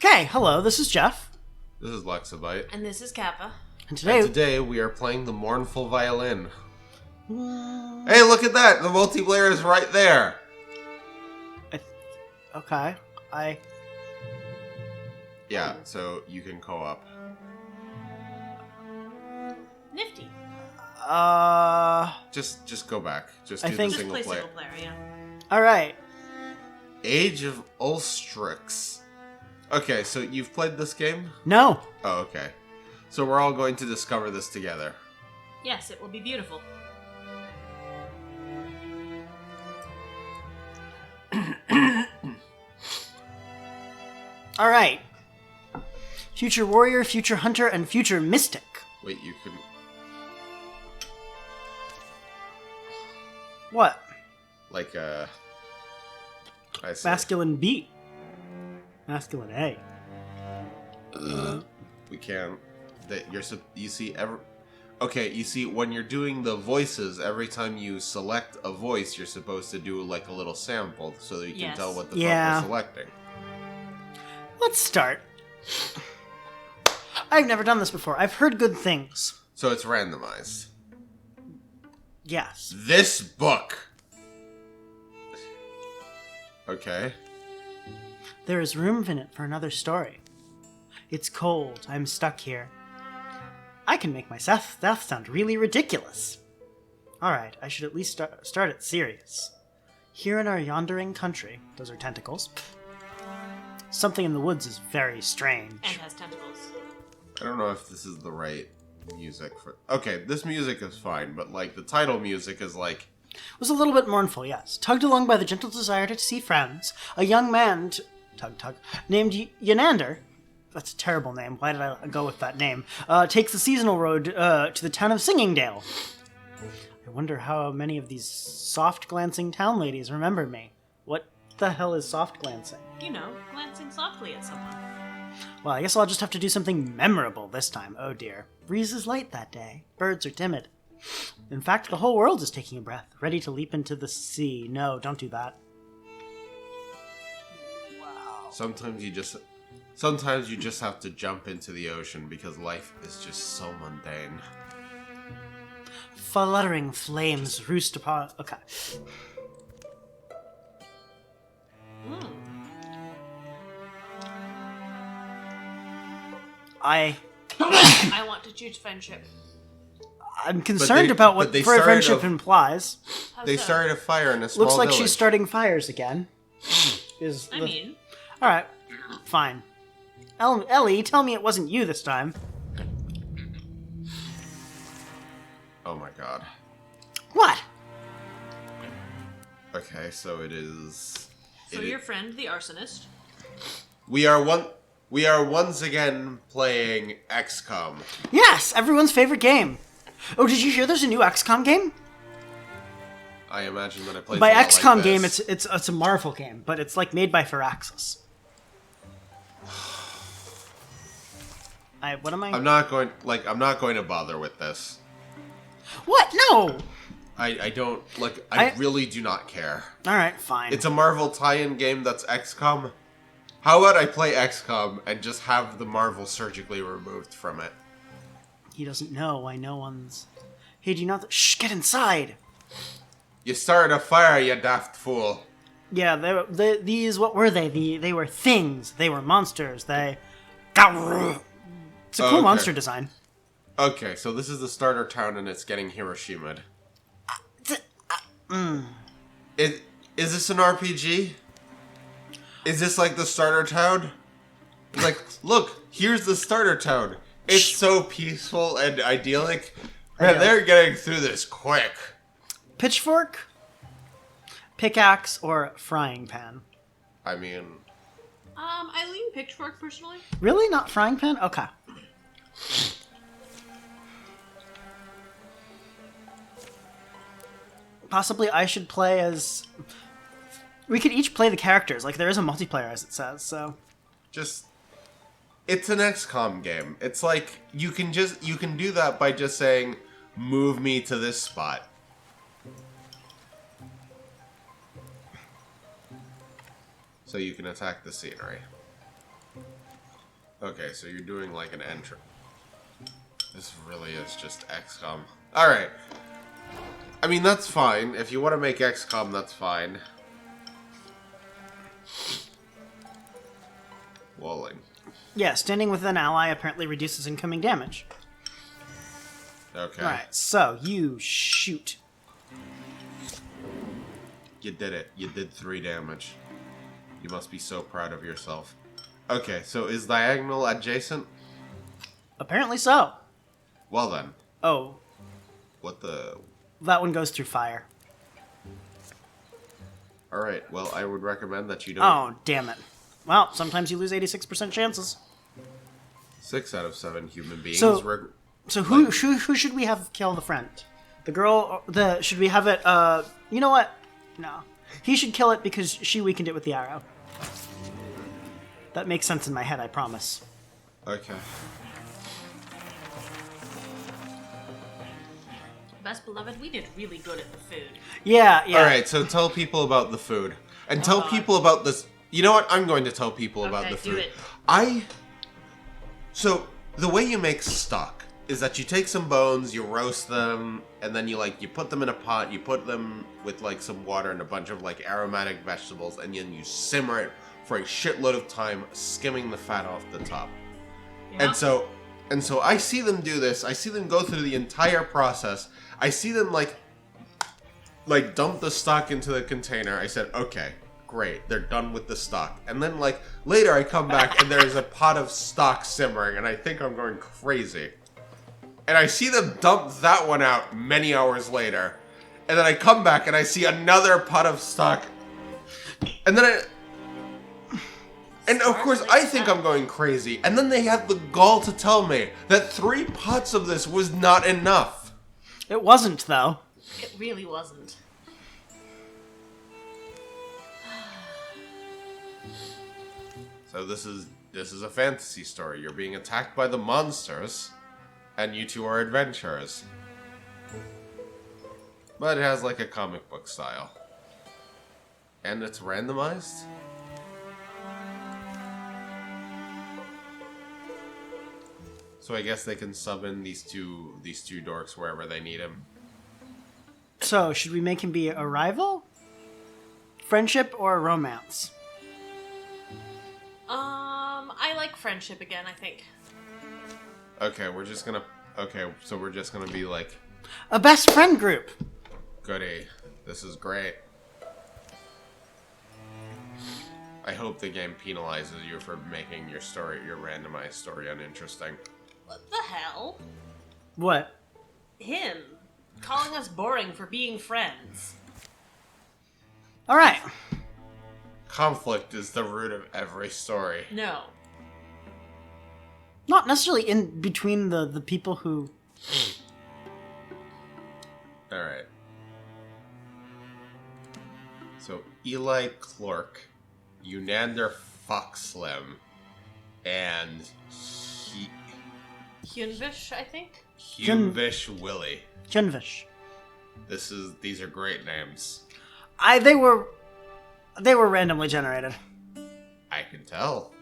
Okay, hello, this is Jeff. This is Lexabyte. And this is Kappa. And today we are playing the Mournful Violin. Hey, look at that! The multiplayer is right there! Okay, Yeah, so you can co-op. Nifty. Just go back. Just I do think- the Just single play player. single player, yeah. alright. Age of Ulstrix. Okay, so you've played this game? No. Oh, okay. So we're all going to discover this together. Yes, it will be beautiful. Alright. Future warrior, future hunter, and future mystic. Wait, you can... What? Like, I see. Masculine B. Masculine A. We can't. You see Okay, you see, when you're doing the voices, every time you select a voice, you're supposed to do like a little sample so that you can Yes. tell what the Yeah. fuck we're selecting. Let's start. I've never done this before. I've heard good things. So it's randomized. Yes. This book! Okay. There is room in it for another story. It's cold. I'm stuck here. I can make my death sound really ridiculous. Alright, I should at least start it serious. Here in our yondering country, those are tentacles, something in the woods is very strange. And has tentacles. I don't know if this is the right music for... Okay, this music is fine, but like the title music is like... Was a little bit mournful, yes. Tugged along by the gentle desire to see friends, a young man, named Yenander, that's a terrible name, why did I go with that name, takes the seasonal road to the town of Singingdale. I wonder how many of these soft-glancing town ladies remember me. What the hell is soft-glancing? You know, glancing softly at someone. Well, I guess I'll just have to do something memorable this time. Oh dear. Breeze is light that day. Birds are timid. In fact, the whole world is taking a breath, ready to leap into the sea. No, don't do that. Wow. Sometimes you just have to jump into the ocean because life is just so mundane. Fluttering flames roost upon... Okay. I want to choose friendship. I'm concerned about what friendship implies. How They so? started a fire in a small Looks like village. she's starting fires again. Alright, fine. Ellie, tell me it wasn't you this time. Oh my god. What? Okay, so it is... So your friend, the arsonist. We are once again playing XCOM. Yes, everyone's favorite game. Oh, did you hear there's a new XCOM game? I imagine that I played By something XCOM like game, this. it's a Marvel game, but it's like made by Firaxis. What am I? I'm not going to bother with this. What? No. I don't like. I really do not care. All right, fine. It's a Marvel tie-in game that's XCOM. How about I play XCOM and just have the Marvel surgically removed from it? He doesn't know why no one's. Hey, do you not? Shh! Get inside. You started a fire, you daft fool. Yeah, these. What were they? They were things. They were monsters. It's a cool Okay. monster design. Okay, so this is the starter town and it's getting Hiroshimaed. Is this an RPG? Is this like the starter town? Like, look, here's the starter town. It's so peaceful and idyllic. I know. They're getting through this quick. Pitchfork, pickaxe, or frying pan. I mean, I lean pitchfork personally. Really? Not frying pan? Okay. Possibly I should play as... We could each play the characters. Like, there is a multiplayer, as it says, so... just... It's an XCOM game. It's like, you can do that by just saying, move me to this spot. So you can attack the scenery. Okay, so you're doing like an entry. This really is just XCOM. Alright. I mean, that's fine. If you want to make XCOM, that's fine. Walling. Yeah, standing with an ally apparently reduces incoming damage. Okay. Alright, so you shoot. You did it. You did 3 damage. You must be so proud of yourself. Okay, so is diagonal adjacent? Apparently so. Well then. Oh, What the... that one goes through fire. Alright, well, I would recommend that you don't... Oh, damn it. Well, sometimes you lose 86% chances. 6 out of 7 human beings... So who should we have kill the friend? The girl? Should we have it, you know what? No. He should kill it because she weakened it with the arrow. That makes sense in my head, I promise. Okay. Best beloved, we did really good at the food. Yeah. Alright, so tell people about the food. And tell people about this... You know what? I'm going to tell people about the food. Do it. So, the way you make stock is that you take some bones, you roast them, and then you put them in a pot, you put them with like some water and a bunch of like aromatic vegetables, and then you simmer it for a shitload of time, skimming the fat off the top. Yeah. And so I see them do this. I see them go through the entire process. I see them like dump the stock into the container. I said, okay, great, they're done with the stock. And then like later I come back and there's a pot of stock simmering, and I think I'm going crazy. And I see them dump that one out many hours later. And then I come back and I see another pot of stock. And then and of course I think I'm going crazy. And then they have the gall to tell me that 3 pots of this was not enough. It wasn't, though. It really wasn't. So this is a fantasy story. You're being attacked by the monsters, and you two are adventurers. But it has like a comic book style. And it's randomized? So I guess they can sub in these two dorks wherever they need him. So, should we make him be a rival? Friendship or romance? I like friendship again, I think. Okay, so we're just gonna be like, A best friend group! goody, this is great. I hope the game penalizes you for making your randomized story uninteresting. What the hell? What? Him. Calling us boring for being friends. Alright. Conflict is the root of every story. No. Not necessarily in between the people who... Alright. So, Eli Clark, Unander Foxslim, and Hyunvish, I think? Humevish Willie. Junvish. These are great names. They were randomly generated. I can tell.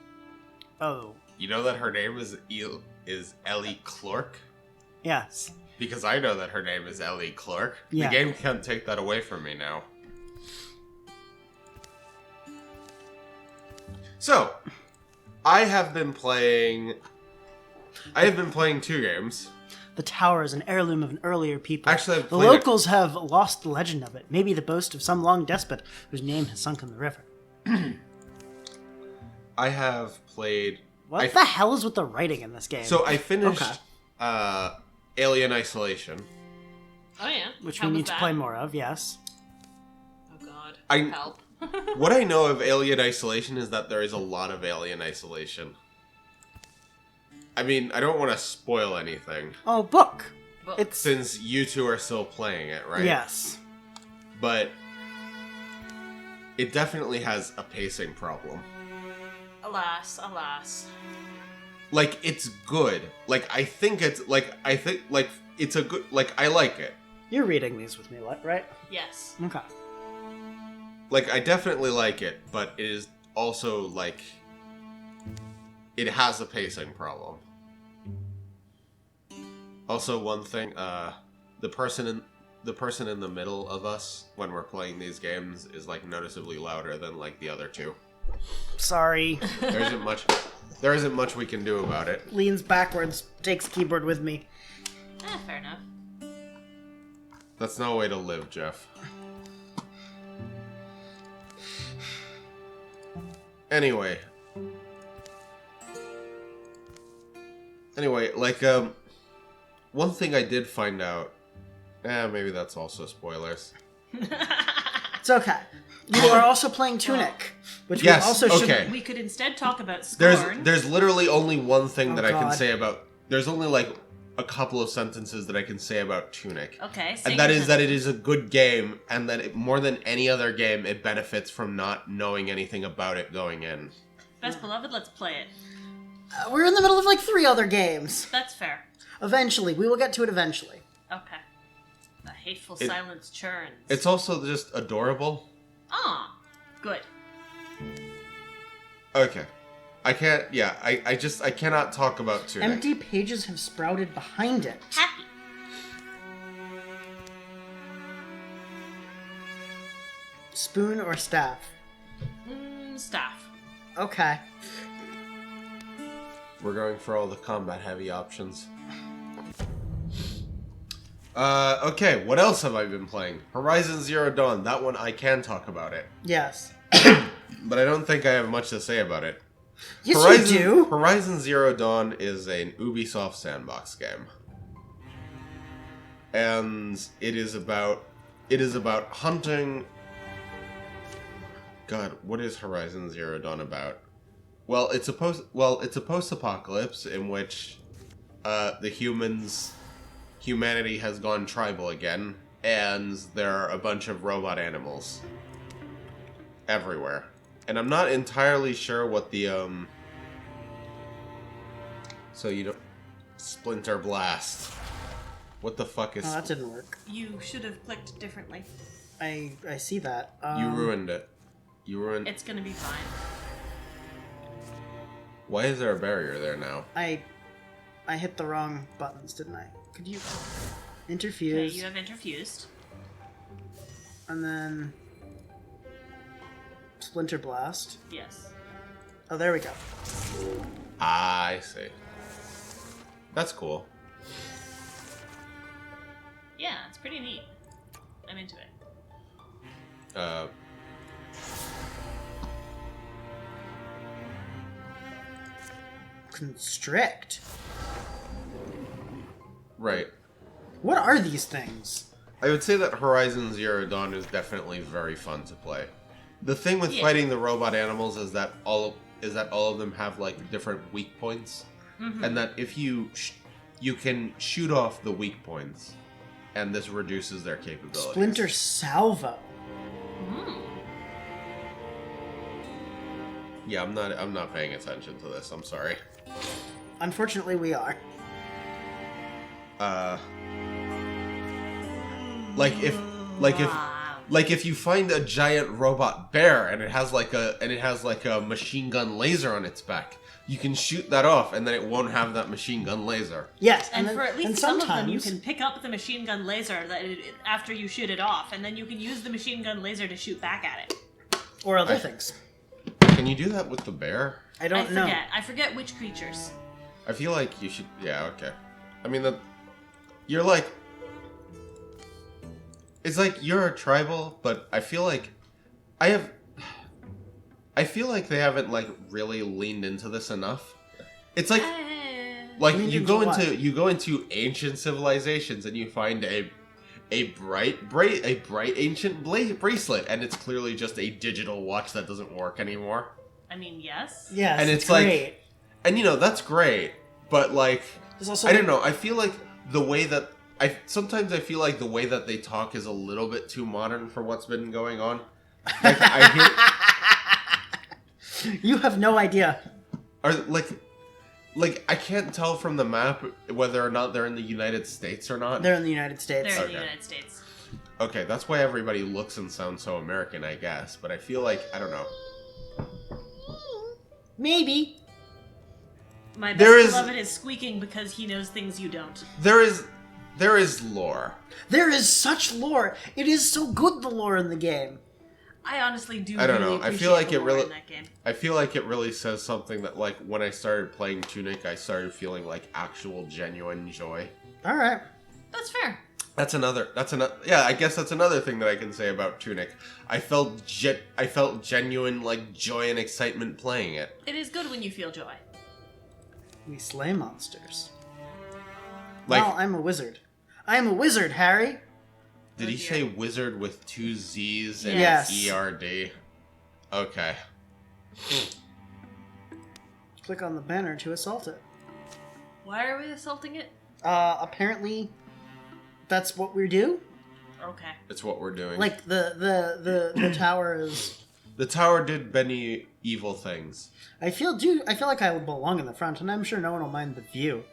Oh. You know that her name is Ellie Clark? Yes. Because I know that her name is Ellie Clark. Yeah. The game can't take that away from me now. So, I have been playing 2 games. The tower is an heirloom of an earlier people. Actually, I've the played locals have lost the legend of it. Maybe the boast of some long despot whose name has sunk in the river. I have played... What the hell is with the writing in this game? So I finished Okay. Alien Isolation. Oh, yeah. Which How we was need to that? play more of, yes. Oh, God. I- Help. What I know of Alien Isolation is that there is a lot of Alien Isolation. I mean, I don't want to spoil anything, Oh, book. Book. It's... since you two are still playing it, right? Yes. But it definitely has a pacing problem. Alas, alas. Like, it's good. Like, I think it's a good, like, I like it. You're reading these with me, right? Yes. Okay. Like, I definitely like it, but it is also, like, it has a pacing problem. Also, one thing, the person in the middle of us when we're playing these games is like noticeably louder than like the other two. Sorry. There isn't much we can do about it. Leans backwards, takes keyboard with me. Fair enough. That's no way to live, Jeff. Anyway, like, one thing I did find out, maybe that's also spoilers. It's okay. You are also playing Tunic, which Yes, we also should... okay. We could instead talk about Scorn. There's literally only one thing that I can God. say about, there's only like a couple of sentences that I can say about Tunic. Okay, And that is that it is a good game, and that more than any other game, it benefits from not knowing anything about it going in. Best Beloved, let's play it. We're in the middle of like 3 other games. That's fair. Eventually. We will get to it eventually. Okay. The hateful silence churns. It's also just adorable. Ah, good. Okay. I can't, I cannot talk about Tunic. Empty pages have sprouted behind it. Happy. Spoon or staff? Staff. Okay. We're going for all the combat-heavy options. Okay, what else have I been playing? Horizon Zero Dawn, that one I can talk about it. Yes. But I don't think I have much to say about it. Yes, you do. Horizon Zero Dawn is an Ubisoft sandbox game. And it is about hunting... God, what is Horizon Zero Dawn about? Well, it's a post-apocalypse in which humanity has gone tribal again, and there are a bunch of robot animals everywhere. And I'm not entirely sure what the Splinter Blast. What the fuck is? Oh, that didn't work. You should have clicked differently. I see that. You ruined it. You ruined. It's gonna be fine. Why is there a barrier there now? I hit the wrong buttons, didn't I? Could you Okay, interfuse? you have interfused. And then Splinter Blast. Yes. Oh, there we go. I see. That's cool. Yeah, it's pretty neat. I'm into it. Constrict. Right. What are these things? I would say that Horizon Zero Dawn is definitely very fun to play. The thing with Yeah. fighting the robot animals is that all of them have like different weak points, and that if you can shoot off the weak points, and this reduces their capabilities. Splinter Salvo. Yeah, I'm not paying attention to this. I'm sorry. Unfortunately, we are. Like if you find a giant robot bear and it has like a machine gun laser on its back, you can shoot that off and then it won't have that machine gun laser. Yes, And then- for at least and some of them, you sometimes- can pick up the machine gun laser after you shoot it off, and then you can use the machine gun laser to shoot back at it. or other things. Can you do that with the bear? I don't know. I forget which creatures. I feel like you should. Yeah, okay. I mean, you're like. It's like you're a tribal, but I feel like I feel like they haven't like really leaned into this enough. It's like Leaned you into go what? into ancient civilizations and you find a bright ancient bracelet, and it's clearly just a digital watch that doesn't work anymore. I mean, yes. Yes, And it's great. like, and that's great, but like, There's also I don't know. I feel like the way that sometimes I feel like the way that they talk is a little bit too modern for what's been going on. Like I hear, You have no idea. or like I can't tell from the map whether or not they're in the United States or not. They're in the United States. They're in Okay. the United States. Okay, that's why everybody looks and sounds so American, I guess. But I feel like I don't know. Maybe. My best There is- beloved is squeaking because he knows things you don't. There is lore. There is such lore. It is so good, the lore in the game. I honestly do. I don't really know. I appreciate feel like the it lore really. in that game. I feel like it really says something that, like, when I started playing Tunic, I started feeling like actual genuine joy. All right. That's fair. That's another. Yeah, I guess that's another thing that I can say about Tunic. I felt genuine like joy and excitement playing it. It is good when you feel joy. We slay monsters. Like, Well, I'm a wizard. I am a wizard, Harry. did he dear. say wizard with 2 Z's and Yes. ERD? Okay. Click on the banner to assault it. Why are we assaulting it? Apparently, that's what we do. Okay. It's what we're doing. Like the tower is. The tower did many evil things. I feel like I belong in the front, and I'm sure no one will mind the view.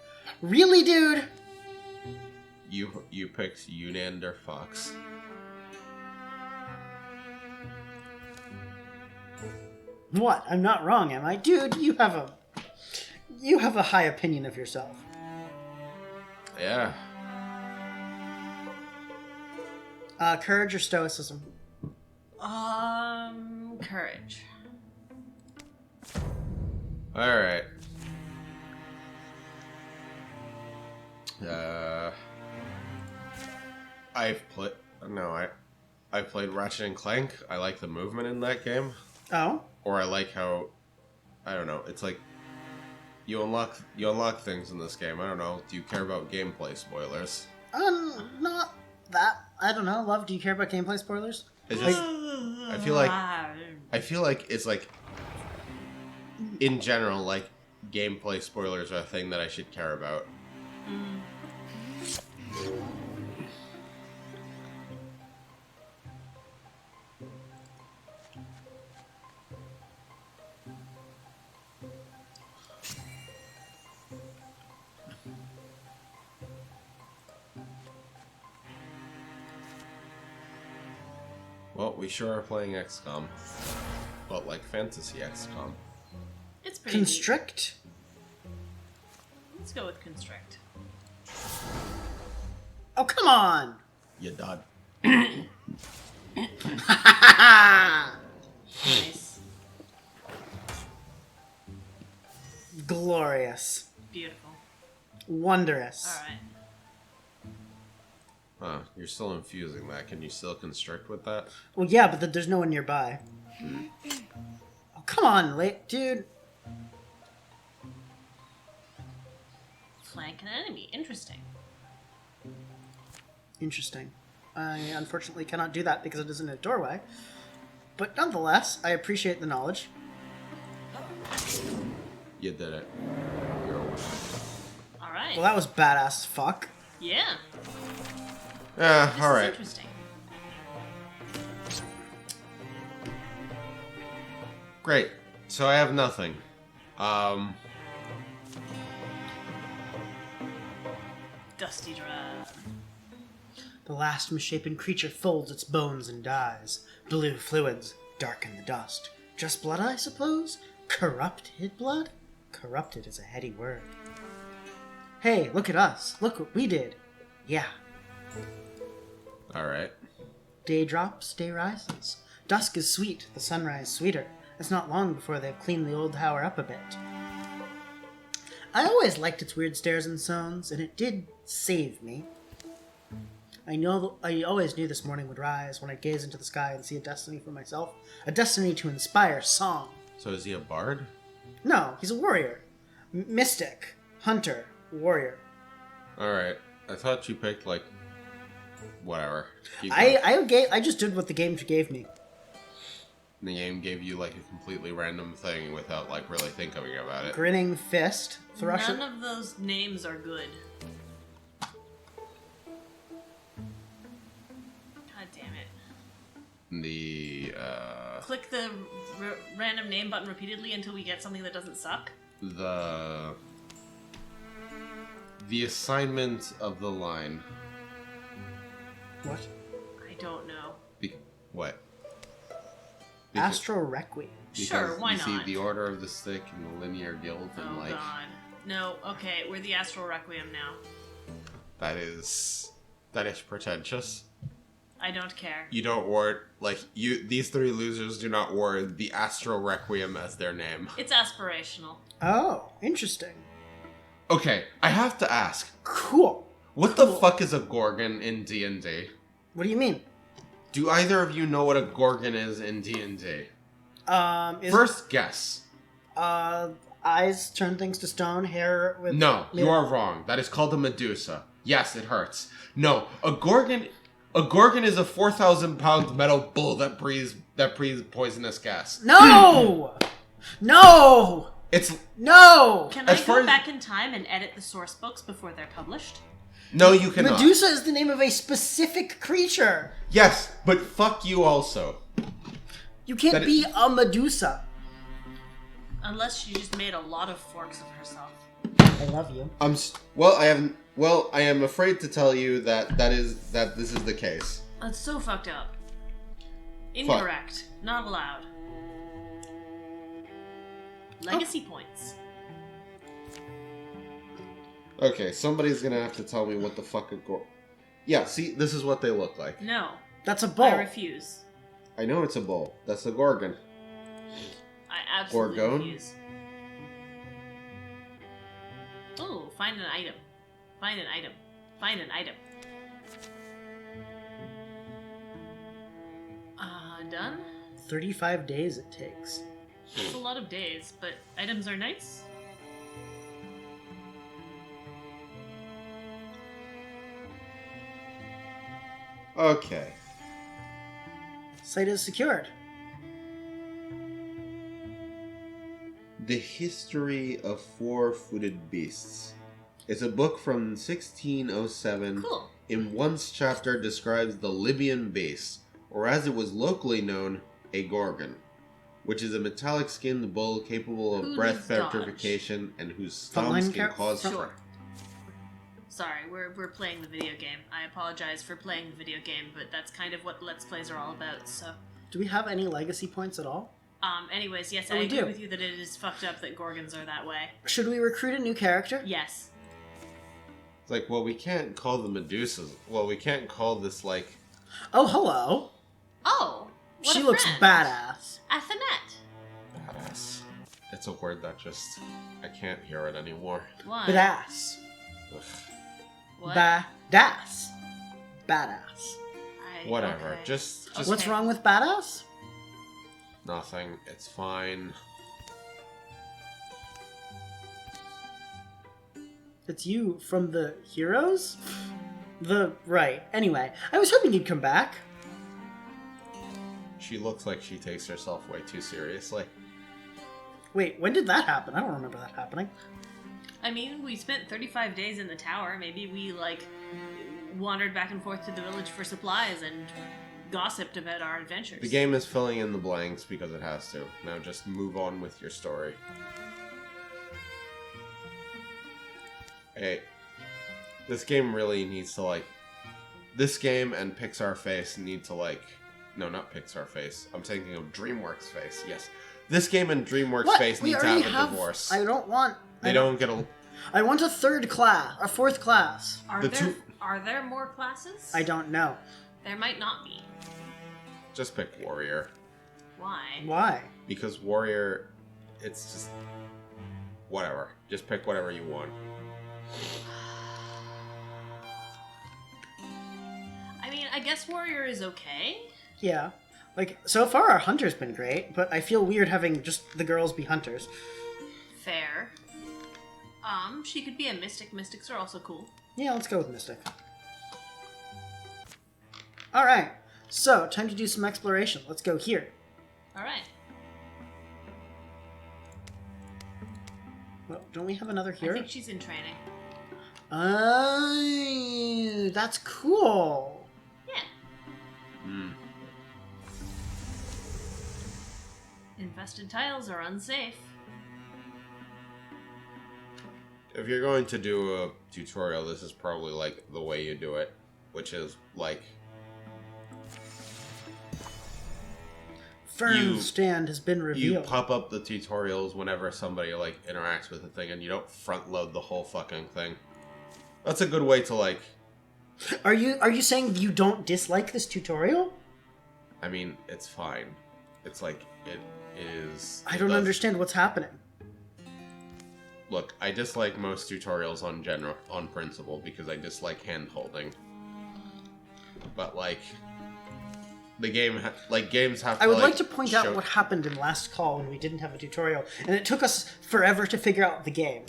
Really, dude? You picked Yunander Fox. What? I'm not wrong, am I? Dude, you have a high opinion of yourself. Yeah. Courage or stoicism? Courage. Alright. I've played Ratchet and Clank. I like the movement in that game. Oh? Or I like how, I don't know, it's like you unlock things in this game. I don't know. Do you care about gameplay spoilers? Not that. I don't know. Love, do you care about gameplay spoilers? It's just, I feel like it's like, in general, like, gameplay spoilers are a thing that I should care about. Well, we sure are playing XCOM. But like fantasy XCOM. It's pretty neat. Constrict? Let's go with constrict. Oh, come on! You done. Nice. Glorious. Beautiful. Wondrous. Alright. Huh, you're still infusing that. Can you still constrict with that? Well, yeah, but there's no one nearby. Oh, come on, dude. Flank an enemy. Interesting. Interesting. I unfortunately cannot do that because it isn't a doorway. But nonetheless, I appreciate the knowledge. You did it. You're a winner. Alright. Well, that was badass as fuck. Yeah. Yeah, This is alright. interesting. Great. So I have nothing. Dusty Drab. The last misshapen creature folds its bones and dies. Blue fluids darken the dust. Just blood, I suppose? Corrupted blood? Corrupted is a heady word. Hey, look at us. Look what we did. Yeah. Alright. Day drops, day rises. Dusk is sweet, the sunrise sweeter. It's not long before they've cleaned the old tower up a bit. I always liked its weird stairs and stones, and it did save me. I always knew this morning would rise when I'd gaze into the sky and see a destiny for myself. A destiny to inspire song. So is he a bard? No, he's a warrior. Mystic. Hunter. Warrior. Alright. I thought you picked, like, whatever. Keep going. I just did what the game gave me. The game gave you, like, a completely random thing without, like, really thinking about it. Grinning fist. Thrusher. None of those names are good. God damn it. The, Click the random name button repeatedly until we get something that doesn't suck. The assignment of the line. What? I don't know. What? Astral Requiem. Sure, why you see not? the Order of the Stick and the Linear Guild and Oh like god. No, okay, we're the Astral Requiem now. That is pretentious. I don't care. You don't warrant, these three losers do not warrant the Astral Requiem as their name. It's aspirational. Oh, interesting. Okay, I have to ask. Cool. What the fuck is a Gorgon in D&D? What do you mean? Do either of you know what a Gorgon is in D&D? First guess. Eyes turn things to stone, hair with... No, you are wrong. That is called a Medusa. Yes, it hurts. No, a Gorgon is a 4,000-pound metal bull that breathes poisonous gas. No! No! No! Can I go back in time and edit the source books before they're published? No, you cannot. Medusa is the name of a specific creature. Yes, but fuck you also. You can't be a Medusa. Unless she just made a lot of forks of herself. I love you. I am afraid to tell you that this is the case. That's so fucked up. Incorrect. Not allowed. Legacy points. Okay, somebody's gonna have to tell me what the fuck a Gorgon... Yeah, see, this is what they look like. No. That's a bull. I refuse. I know it's a bull. That's a Gorgon. I absolutely Gorgon? refuse. Oh, find an item. Find an item. Find an item. Done? 35 days it takes. It's a lot of days, but items are nice. Okay. Site is secured. The History of Four-Footed Beasts. It's a book from 1607. Cool. In one chapter describes the Libyan beast, or as it was locally known, a Gorgon, which is a metallic skinned bull capable of breath petrification and whose stomps can cause... Sure. Sorry, we're playing the video game. I apologize for playing the video game, but that's kind of what Let's Plays are all about, so... Do we have any legacy points at all? Anyways, yes, I agree with you that it is fucked up that Gorgons are that way. Should we recruit a new character? Yes. It's like, well, we can't call the Medusas. Well, we can't call this, like... Oh, hello. Oh, what She a looks friend. badass. Athenet. Badass. It's a word that just... I can't hear it anymore. What? Badass. Ugh. What? Badass. Badass. Whatever. Okay. Just What's wrong with badass? nothing. It's fine. It's you from the Heroes? Right. Anyway, I was hoping you'd come back. She looks like she takes herself way too seriously. Wait, when did that happen? I don't remember that happening. I mean, we spent 35 days in the tower. Maybe we, wandered back and forth to the village for supplies and gossiped about our adventures. The game is filling in the blanks because it has to. Now just move on with your story. Hey, this game really needs to, this game and Pixar Face need to, no, not Pixar Face. I'm thinking of DreamWorks Face, yes. This game and DreamWorks Face need to have a divorce. I don't want... They don't get a... I want a fourth class. Are there more classes? I don't know. There might not be. Just pick Warrior. Why? Why? Because Warrior, it's just... Whatever. Just pick whatever you want. I mean, I guess Warrior is okay. Yeah. So far our hunter's been great, but I feel weird having just the girls be hunters. Fair. She could be a mystic. Mystics are also cool. Yeah, let's go with Mystic. Alright, so time to do some exploration. Let's go here. Alright. Well, don't we have another I here? think she's in training. Oh, that's cool. Yeah. Hmm. Infested tiles are unsafe. If you're going to do a tutorial, this is probably, the way you do it. Which is, firm stand has been You revealed. pop up the tutorials whenever somebody, like, interacts with the thing, and you don't front-load the whole fucking thing. That's a good way to, like... Are you saying you don't dislike this tutorial? I mean, it's fine. It's like, it is... I don't understand what's happening. Look, I dislike most tutorials on principle, because I dislike hand-holding. But, like... The game, games have to, I would like to point out what happened in Last Call when we didn't have a tutorial, and it took us forever to figure out the game.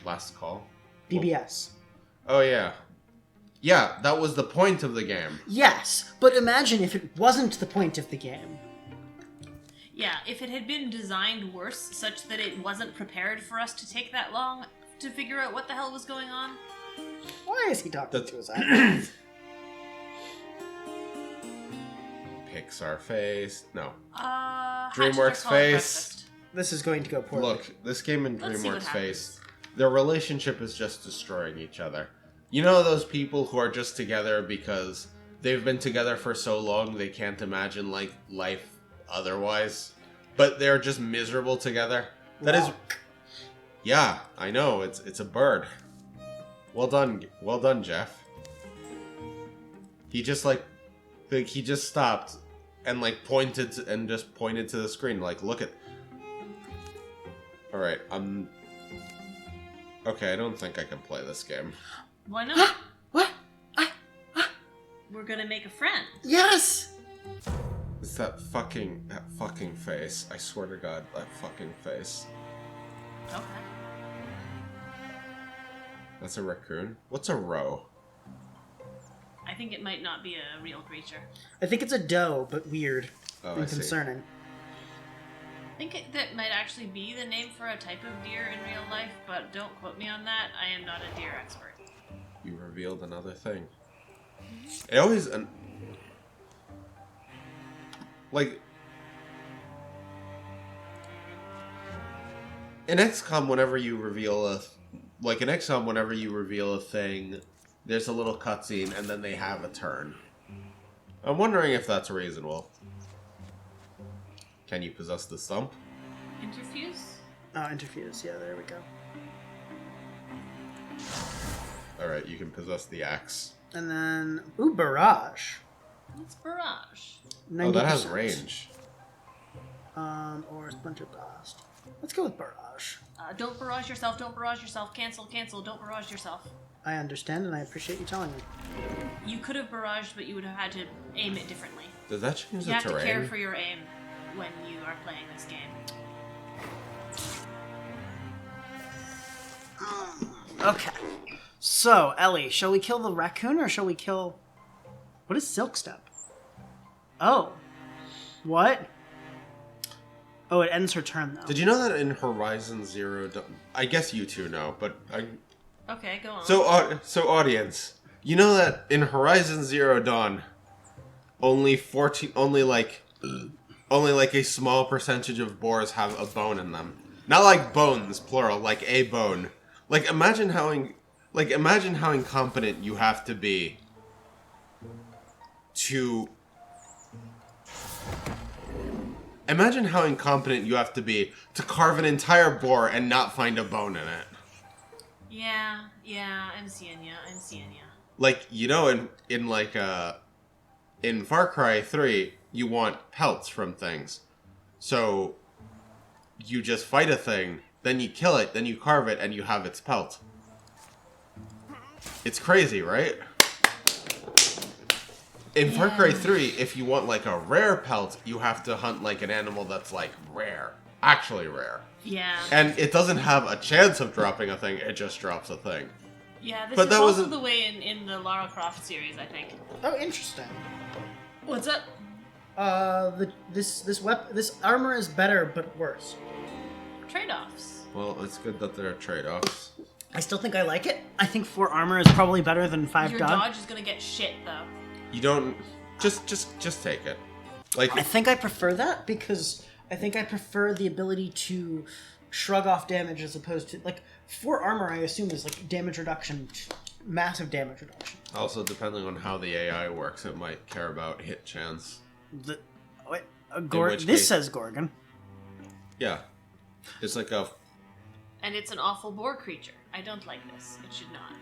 Last Call? BBS. Oh, yeah. Yeah, that was the point of the game. Yes, but imagine if it wasn't the point of the game. Yeah, if it had been designed worse, such that it wasn't prepared for us to take that long to figure out what the hell was going on. Why is he talking to his eyes? Pixar face. No. DreamWorks face. This is going to go poorly. Look, this game and Let's see what DreamWorks happens. face, their relationship is just destroying each other. You know those people who are just together because they've been together for so long they can't imagine, like, life otherwise? But they're just miserable together? That is... Yeah, I know, it's a bird. Well done, Jeff. He just, he just stopped and, like, pointed to the screen, like, look at... Alright, okay, I don't think I can play this game. Why not? What? We're gonna make a friend. Yes! It's that fucking face. I swear to God, that fucking face. Okay. That's a raccoon? What's a roe? I think it might not be a real creature. I think it's a doe, but weird Oh, and I see. concerning. I think that might actually be the name for a type of deer in real life, but don't quote me on that. I am not a deer expert. You revealed another thing. It always... like... In XCOM, whenever you reveal a... Like, in XCOM, whenever you reveal a thing, there's a little cutscene, and then they have a turn. I'm wondering if that's reasonable. Can you possess the stump? Interfuse? Oh, interfuse. Yeah, there we go. Alright, you can possess the axe. And then... Ooh, barrage. What's barrage? 90%. Oh, that has range. Or splinter blast. Let's go with barrage. Don't barrage yourself, don't barrage yourself. Cancel, don't barrage yourself. I understand, and I appreciate you telling me. You could have barraged, but you would have had to aim it differently. Does that change You the have terrain? to care for your aim when you are playing this game. Okay. So, Ellie, shall we kill the raccoon, or shall we kill... What is Silk Step? Oh. What? Oh, it ends her turn, though. Did you know that in Horizon Zero Dawn... I guess you two know, but Okay, go on. So audience, you know that in Horizon Zero Dawn, only like a small percentage of boars have a bone in them. Not like bones, plural, like a bone. Like imagine how incompetent you have to be to... Imagine how incompetent you have to be to carve an entire boar and not find a bone in it. Yeah, I'm seeing ya. Like, you know, in Far Cry 3, you want pelts from things. So, you just fight a thing, then you kill it, then you carve it, and you have its pelt. It's crazy, right? In Far Cry 3, if you want, like, a rare pelt, you have to hunt, like, an animal that's, like, rare. Actually rare. Yeah. And it doesn't have a chance of dropping a thing, it just drops a thing. Yeah, this But is that also wasn't- the way in the Lara Croft series, I think. Oh, interesting. What's up? This armor is better, but worse. Trade-offs. Well, it's good that there are trade-offs. I still think I like it. I think 4 armor is probably better than 5 Your dodge. dodge is gonna get shit, though. You don't... Just take it. Like, I think I prefer that because I think I prefer the ability to shrug off damage as opposed to... Like, 4 armor, I assume, is like damage reduction, massive damage reduction. also, depending on how the AI works, it might care about hit chance. Wait, which This case- says Gorgon. Yeah. It's like a... And it's an awful boar creature. I don't like this. It should not.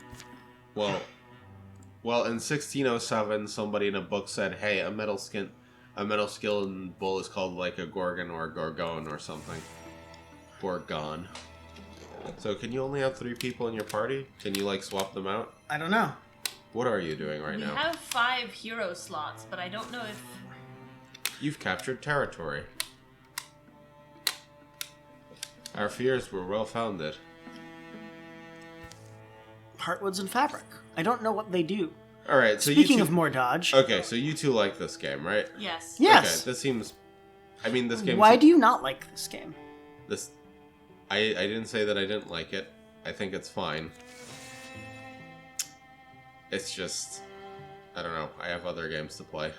Well, in 1607, somebody in a book said, hey, a metal skilled bull is called like a Gorgon or a Gorgon or something. Gorgon. So can you only have 3 people in your party? Can you, like, swap them out? I don't know. What are you doing right We now? have 5 hero slots, but I don't know if... You've captured territory. Our fears were well founded. Heartwoods and fabric. I don't know what they do. Alright, so Speaking you of two... more dodge. Okay, so you two like this game, right? Yes. Yes. Okay, this seems... I mean, this game... Why do you not like this game? This... I didn't say that I didn't like it. I think it's fine. It's just... I don't know. I have other games to play.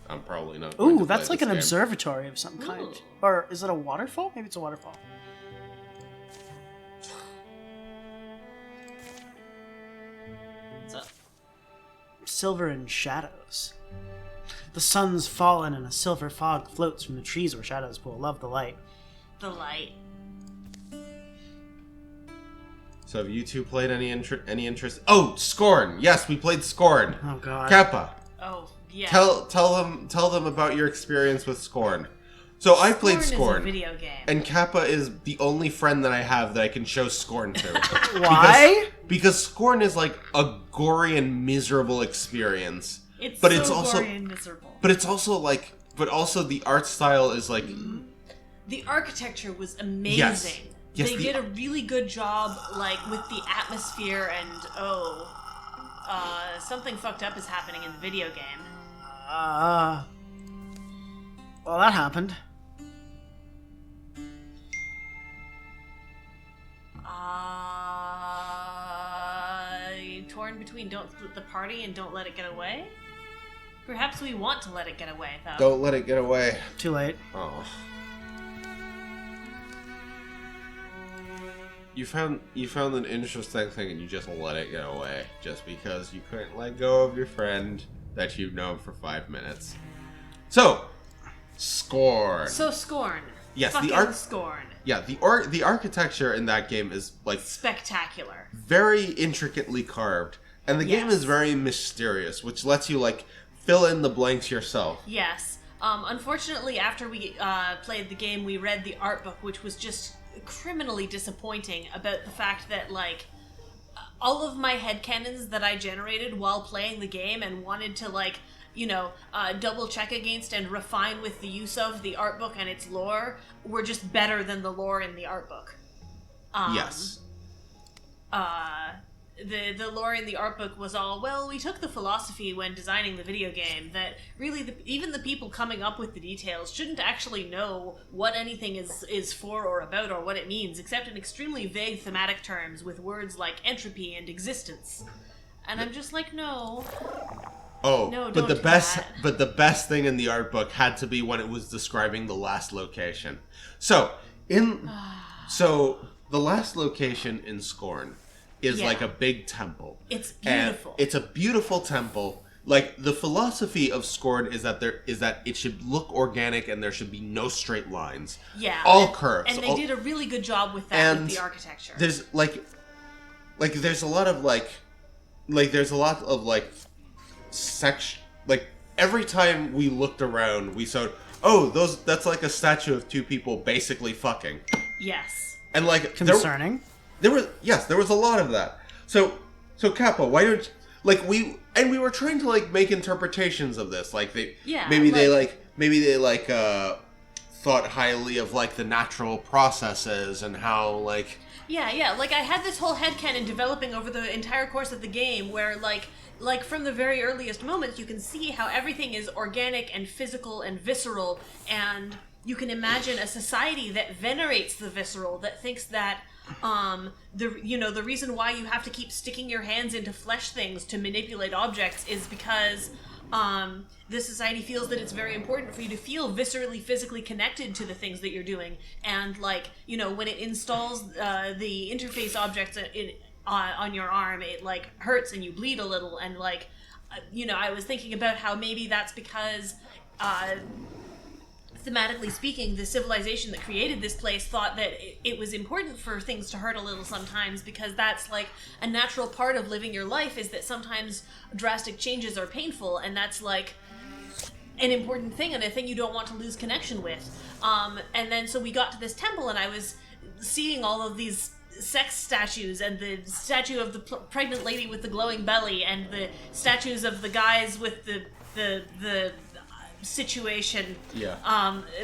I'm probably not going to Ooh, play that's like this an game. observatory of some kind. Ooh. Or is it a waterfall? Maybe it's a waterfall. So, Silver and shadows. The sun's fallen and a silver fog floats from the trees where shadows pool. Love the light. the light. So have you two played any interest? Oh, Scorn! Yes, we played Scorn. Oh god. Kappa, Oh, yeah. tell them about your experience with Scorn. So I played Is a Scorn, video game. and Kappa is the only friend that I have that I can show Scorn to. Why? Because Scorn is like a gory and miserable experience. It's but so it's also- gory and miserable. But it's also like, but also the art style is like, The architecture was amazing. Yes. Yes, They the- did a really good job, like, with the atmosphere and, something fucked up is happening in the video game. Well, that happened. Torn between don't split the party and don't let it get away? Perhaps we want to let it get away, though. don't let it get away. Too late. Oh. You found an interesting thing and you just let it get away just because you couldn't let go of your friend that you've known for 5 minutes. So, Scorn. So Scorn. Yes, Fucking the art. Scorn. Yeah, the architecture in that game is like Spectacular. very intricately carved, and the game Yes. is very mysterious, which lets you like fill in the blanks yourself. Yes. Unfortunately, after we played the game, we read the art book, which was just criminally disappointing about the fact that, like, all of my headcanons that I generated while playing the game and wanted to, like, double check against and refine with the use of the art book and its lore were just better than the lore in the art book. Yes. The lore in the art book was all, well, we took the philosophy when designing the video game that really even the people coming up with the details shouldn't actually know what anything is for or about or what it means, except in extremely vague thematic terms with words like entropy and existence. And I'm just like, no. Oh, No, but don't the do best that. but the best thing in the art book had to be when it was describing the last location. So, the last location in Scorn is Yeah. like a big temple. It's And beautiful. it's a beautiful temple. Like the philosophy of Scorn is that it should look organic and there should be no straight lines. Yeah. All curves. And they all- did a really good job with that And with the architecture. There's there's a lot of there's a lot of section, every time we looked around we saw, that's like a statue of 2 people basically fucking. Yes. And Concerning. there was a lot of that. So Kappa, why don't we were trying to make interpretations of this, Yeah, maybe they thought highly of the natural processes and how Yeah, like I had this whole headcanon developing over the entire course of the game where like from the very earliest moments you can see how everything is organic and physical and visceral, and you can imagine a society that venerates the visceral, that thinks that the reason why you have to keep sticking your hands into flesh things to manipulate objects is because this society feels that it's very important for you to feel viscerally, physically connected to the things that you're doing. And, when it installs the interface objects on your arm, it, hurts and you bleed a little. And, I was thinking about how maybe that's because thematically speaking, the civilization that created this place thought that it was important for things to hurt a little sometimes, because that's like a natural part of living your life, is that sometimes drastic changes are painful, and that's like an important thing and a thing you don't want to lose connection with. And then so we got to this temple, and I was seeing all of these sex statues, and the statue of the pregnant lady with the glowing belly, and the statues of the guys with the situation. Yeah.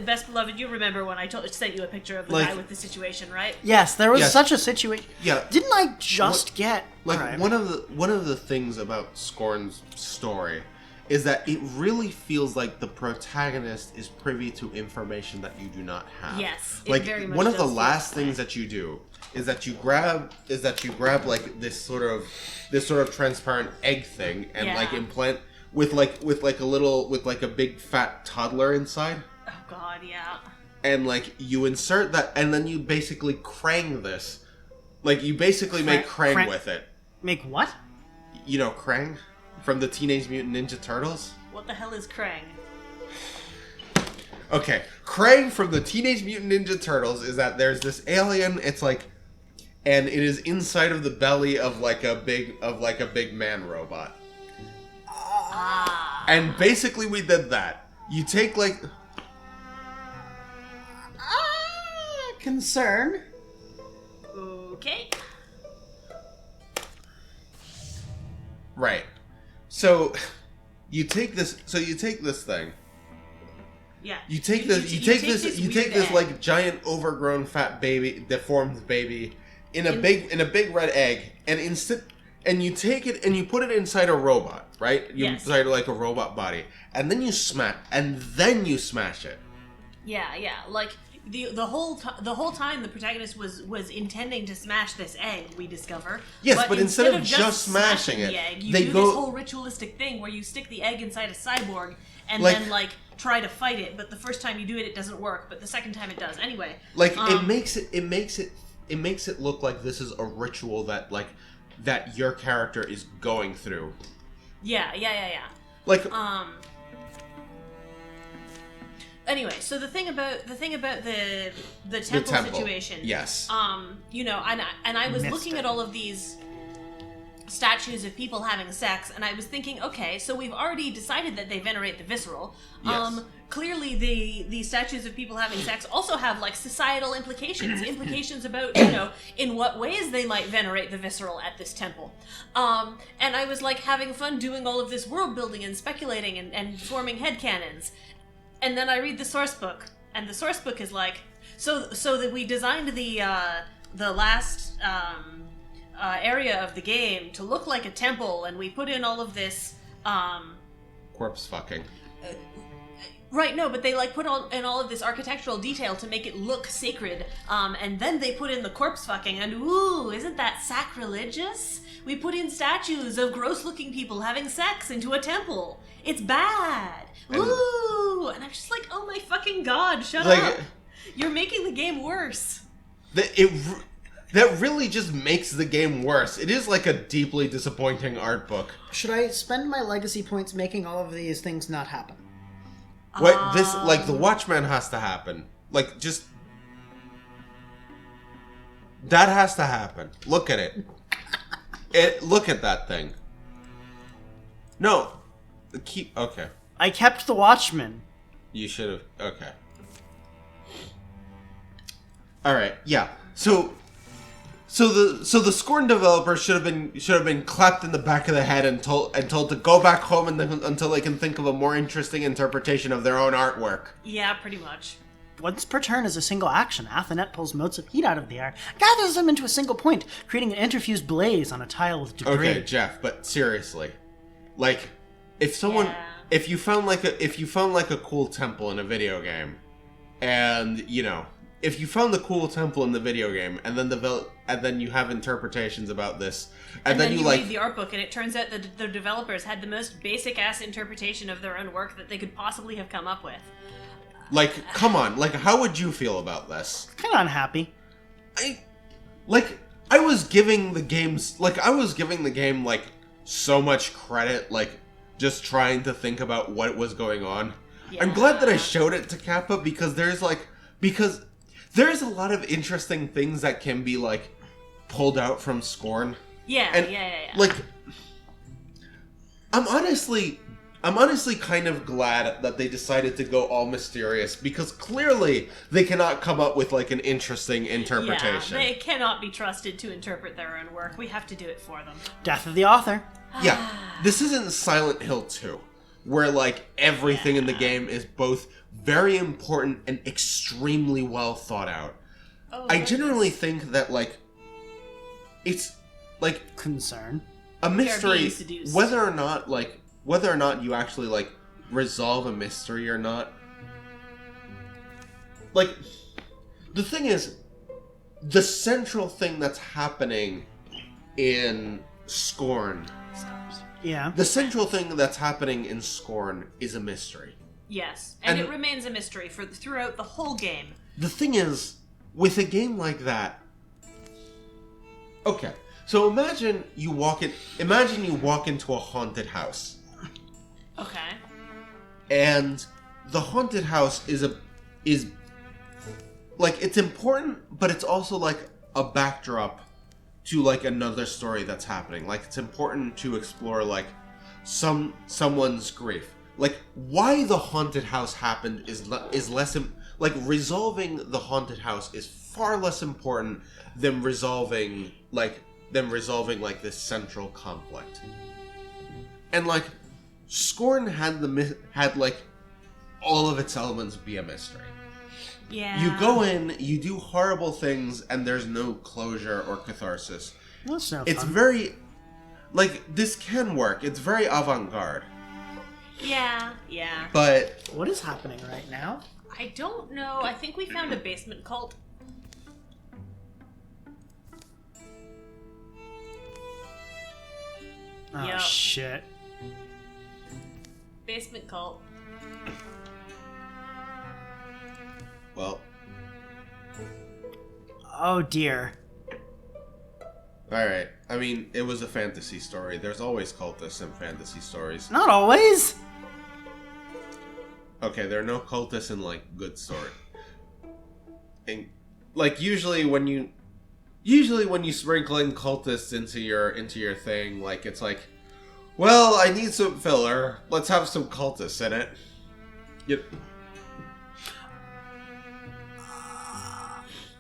Best beloved, you remember when I sent you a picture of the guy with the situation, right? Yes, there was Yes. such a situation. Yeah. Didn't I just get Like, Alright. one of the things about Scorn's story is that it really feels like the protagonist is privy to information that you do not have. Yes, it like very much one of the does feel last that way. things that you do is that you grab like this sort of transparent egg thing and Yeah. like implant with a big fat toddler inside. Oh god, yeah. And like you insert that, and then you basically Krang this. Like you basically make Krang Krang- with it. make what? You know Krang from the Teenage Mutant Ninja Turtles? What the hell is Krang? Okay, Krang from the Teenage Mutant Ninja Turtles is that there's this alien, it's like, and it is inside of the belly of like a big man robot. Ah. And basically we did that. You take like Concern. Okay. right. So you take this thing. Yeah. You take weird this egg. like giant overgrown fat baby, deformed baby in a big red egg, and you take it and you put it inside a robot, right? You Yes. inside like a robot body, and then you smash it. Yeah, yeah. Like the whole time the protagonist was intending to smash this egg, we discover. Yes, but instead of just smashing smashing it, the egg, you they do go- this whole ritualistic thing where you stick the egg inside a cyborg and Like- then like try to fight it. But the first time you do it, it doesn't work. But the second time it does. Anyway, Like it makes it look like this is a ritual that your character is going through. yeah. Like Anyway, so the thing about the temple situation. Yes. You know, and I was Missed looking it. at all of these statues of people having sex, and I was thinking, okay, so we've already decided that they venerate the visceral. Yes. Clearly the statues of people having sex also have like societal implications about, you know, in what ways they might venerate the visceral at this temple. And I was like having fun doing all of this world building and speculating and forming headcanons. And then I read the source book, and the source book is like, so that we designed the last area of the game to look like a temple, and we put in all of this. corpse fucking. Right, no, but they like put in all of this architectural detail to make it look sacred, and then they put in the corpse fucking, and ooh, isn't that sacrilegious? We put in statues of gross-looking people having sex into a temple. It's bad. Ooh, and I'm just like, oh my fucking god, shut up! You're making the game worse. That really just makes the game worse. It is like a deeply disappointing art book. Should I spend my legacy points making all of these things not happen? What this like the Watchman has to happen. Like just that has to happen. Look at it. Look at that thing. No. Okay. I kept the Watchman. You should have. Okay. All right. Yeah. So the Scorn developers should have been clapped in the back of the head and told to go back home until they can think of a more interesting interpretation of their own artwork. Yeah, pretty much. Once per turn is a single action, Athanet pulls motes of heat out of the air, gathers them into a single point, creating an interfused blaze on a tile with debris. Okay, Jeff, but seriously, like if Yeah. you found like a cool temple in a video game, and you know. If you found the cool temple in the video game, and then you have interpretations about this, and then you like read the art book, and it turns out that the developers had the most basic ass interpretation of their own work that they could possibly have come up with. like, come on, like, how would you feel about this? Kind of unhappy. I was giving the game like so much credit, like just trying to think about what was going on. I'm glad that I showed it to Kappa because there's a lot of interesting things that can be like pulled out from Scorn. Yeah. Like, I'm honestly kind of glad that they decided to go all mysterious because clearly they cannot come up with like an interesting interpretation. Yeah, they cannot be trusted to interpret their own work. We have to do it for them. Death of the author. Yeah, this isn't Silent Hill 2, where like everything in the game is both very important and extremely well thought out. I generally think that like it's like Concern. a mystery, seduced. whether or not you actually like resolve a mystery or not. Like, the thing is, the central thing that's happening in Scorn. Yeah. The central thing that's happening in Scorn is a mystery. Yes, and it remains a mystery throughout the whole game. The thing is, with a game like that, okay, so imagine you walk into a haunted house. Okay. And the haunted house is like, it's important, but it's also like a backdrop to like another story that's happening. Like, it's important to explore like someone's grief. Like, why the haunted house happened is less like resolving the haunted house is far less important than resolving like this central conflict. And like, Scorn had like all of its elements be a mystery. Yeah. You go in, you do horrible things, and there's no closure or catharsis. That's no fun. It's very like, this can work. It's very avant-garde. Yeah. But What is happening right now? I don't know. I think we found a basement cult. Oh, Yep. shit. Basement cult. well, Oh, dear. all right. I mean, it was a fantasy story. There's always cultists in fantasy stories. Not always. Okay, there are no cultists in like good story. And like usually when you sprinkle in cultists into your thing, like it's like, well, I need some filler. Let's have some cultists in it. Yep.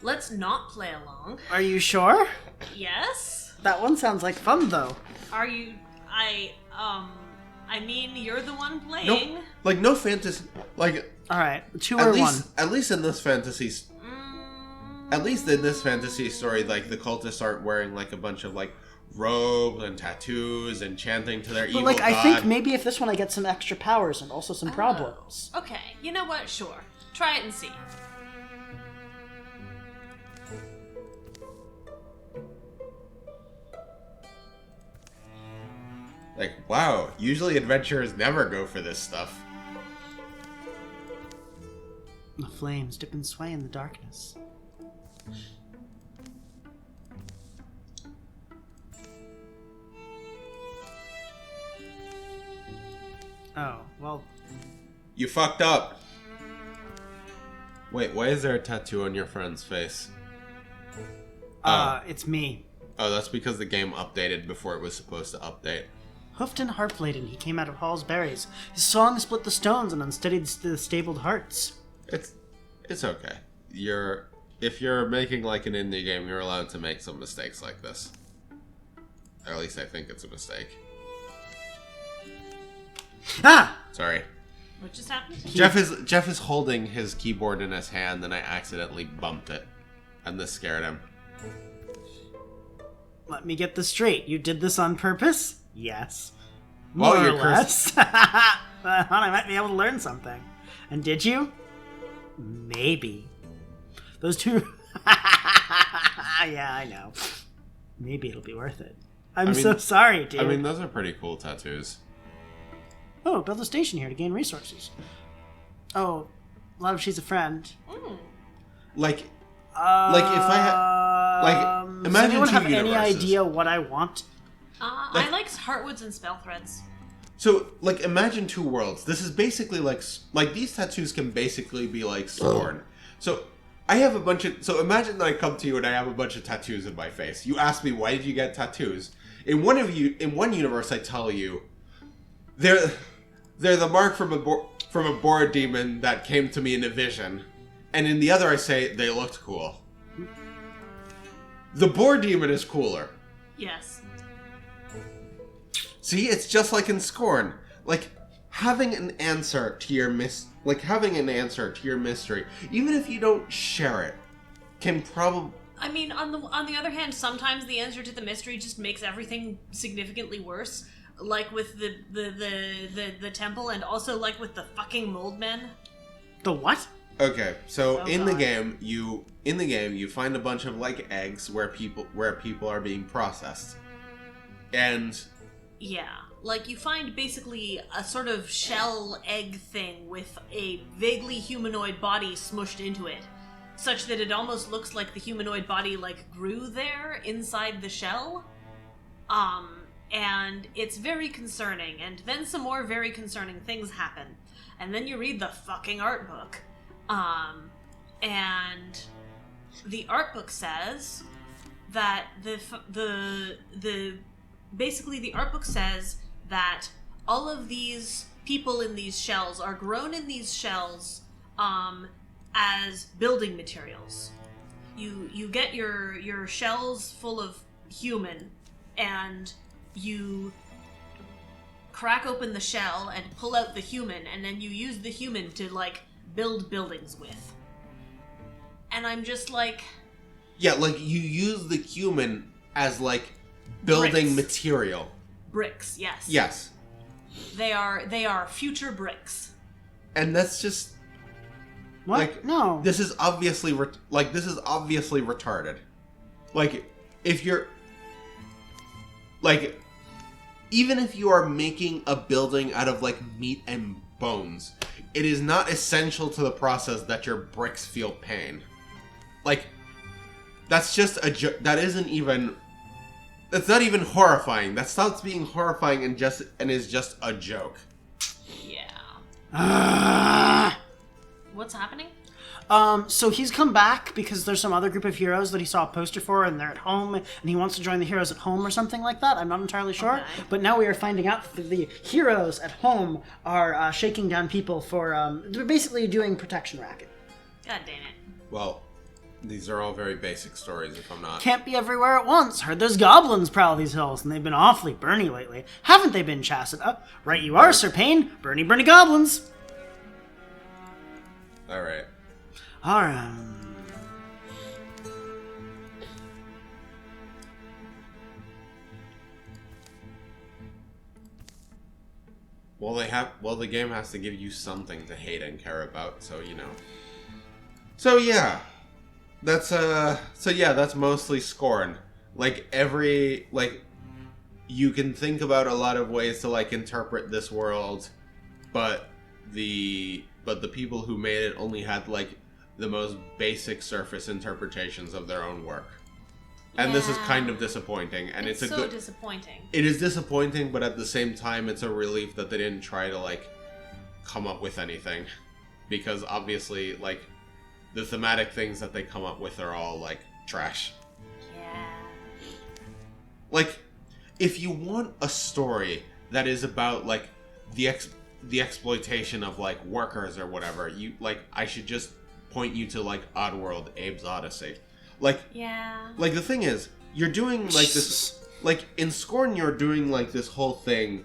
Let's not play along. Are you sure? Yes? That one sounds like fun, though. Are you... I mean, you're the one playing. Nope. Like no fantasy. Like Alright, 2 or 1. at least in this fantasy. At least in this fantasy story, like the cultists aren't wearing like a bunch of like robes and tattoos and chanting to their evil But, like, god. I think maybe if this one I get some extra powers and also some problems. Okay, you know what? Sure. Try it and see. Like, wow, usually adventurers never go for this stuff. The flames dip and sway in the darkness. Oh, well... You fucked up. Wait, why is there a tattoo on your friend's face? It's me. Oh, that's because the game updated before it was supposed to update. Hoofed and harp-laden, he came out of Hall's berries. His song split the stones and unsteadied the stabled hearts. It's okay. If you're making like an indie game, you're allowed to make some mistakes like this. Or at least I think it's a mistake. Ah! Sorry. What just happened? Jeff is holding his keyboard in his hand and I accidentally bumped it. And this scared him. Let me get this straight. You did this on purpose? Yes. Well, More or you're less. I thought I might be able to learn something. And did you? Maybe. Those two... Yeah, I know. Maybe it'll be worth it. I'm so sorry, dude. I mean, those are pretty cool tattoos. Oh, build a station here to gain resources. Oh, love, she's a friend. Like if I had... Like, Does imagine anyone two have any universes. idea what I want? I like heartwoods and spell threads. So, like, imagine two worlds. This is basically like these tattoos can basically be like Scorn. So, I have a bunch of... So, imagine that I come to you and I have a bunch of tattoos in my face. You ask me, why did you get tattoos? In one universe, I tell you, they're the mark from a boar demon that came to me in a vision. And in the other, I say, they looked cool. The boar demon is cooler. Yes. See, it's just like in Scorn. Like, having an answer to your mystery, even if you don't share it, can probably... I mean, on the other hand, sometimes the answer to the mystery just makes everything significantly worse. Like with the temple, and also like with the fucking mold men. The what? Okay, so Oh, in the God. game, you find a bunch of like eggs where people are being processed, and Yeah, like you find basically a sort of shell egg thing with a vaguely humanoid body smushed into it, such that it almost looks like the humanoid body like grew there inside the shell. And it's very concerning, and then some more very concerning things happen. And then you read the fucking art book. And the art book says that basically the art book says that all of these people in these shells are grown in these shells as building materials. You get your shells full of human, and you crack open the shell and pull out the human, and then you use the human to like build buildings with. And I'm just like, yeah, like you use the human as like building Bricks. material. bricks, yes. Yes, They are future bricks. and that's just What? like No. This is obviously retarded. Like, if you're like, even if you are making a building out of like meat and bones, it is not essential to the process that your bricks feel pain. Like, that's just a joke. That's not even horrifying. That stops being horrifying and is just a joke. Yeah. Ah! What's happening? So he's come back because there's some other group of heroes that he saw a poster for, and they're at home, and he wants to join the heroes at home or something like that. I'm not entirely sure. Okay. But now we are finding out that the heroes at home are shaking down people for, they're basically doing protection racket. God damn it. Well, these are all very basic stories, if I'm not. Can't be everywhere at once. Heard there's goblins prowl these hills, and they've been awfully burny lately. Haven't they been, Chastity? Right you are, Sir Payne. Burny, burny goblins. Alright. Alright. Well, the game has to give you something to hate and care about, so, you know. So, yeah. That's mostly Scorn. Like, you can think about a lot of ways to, like, interpret this world, but the people who made it only had, like, the most basic surface interpretations of their own work. And this is Yeah. kind of disappointing, and it's a so good... disappointing. It is disappointing, but at the same time, it's a relief that they didn't try to, like, come up with anything. Because, obviously, like, the thematic things that they come up with are all, like, trash. Yeah. Like, if you want a story that is about, like, the exploitation of, like, workers or whatever, I should just point you to, like, Oddworld, Abe's Odyssey. Like, Yeah. like, the thing is, you're doing, like, this... Like, in Scorn, you're doing, like, this whole thing